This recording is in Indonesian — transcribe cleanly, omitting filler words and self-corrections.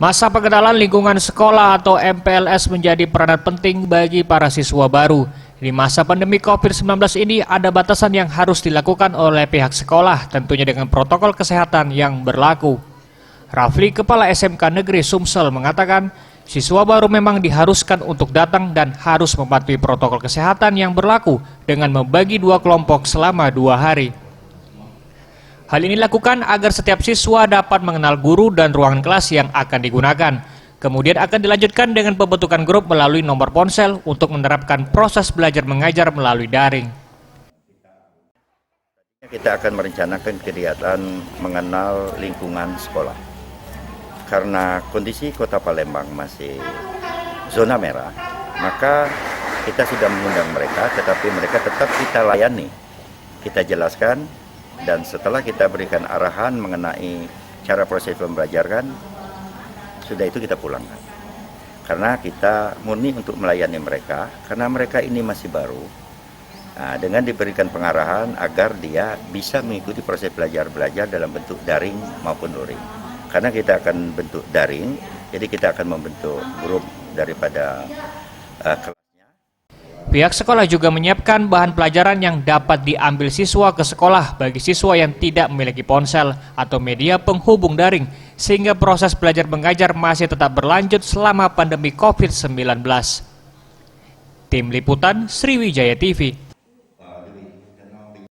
Masa pengenalan lingkungan sekolah atau MPLS menjadi peranan penting bagi para siswa baru. Di masa pandemi COVID-19 ini ada batasan yang harus dilakukan oleh pihak sekolah, tentunya dengan protokol kesehatan yang berlaku. Rafli, Kepala SMK Negeri Sumsel, mengatakan siswa baru memang diharuskan untuk datang dan harus mematuhi protokol kesehatan yang berlaku dengan membagi 2 kelompok selama 2 hari. Hal ini dilakukan agar setiap siswa dapat mengenal guru dan ruangan kelas yang akan digunakan. Kemudian akan dilanjutkan dengan pembentukan grup melalui nomor ponsel untuk menerapkan proses belajar mengajar melalui daring. Kita akan merencanakan kegiatan mengenal lingkungan sekolah. Karena kondisi Kota Palembang masih zona merah, maka kita sudah mengundang mereka, tetapi mereka tetap kita layani. Kita jelaskan, dan setelah kita berikan arahan mengenai cara proses pembelajaran, sudah itu kita pulangkan. Karena kita murni untuk melayani mereka, karena mereka ini masih baru. Nah, dengan diberikan pengarahan agar dia bisa mengikuti proses belajar dalam bentuk daring maupun luring. Karena kita akan bentuk daring, jadi kita akan membentuk grup daripada kelasnya. Pihak sekolah juga menyiapkan bahan pelajaran yang dapat diambil siswa ke sekolah bagi siswa yang tidak memiliki ponsel atau media penghubung daring, sehingga proses belajar mengajar masih tetap berlanjut selama pandemi COVID-19. Tim Liputan Sriwijaya TV.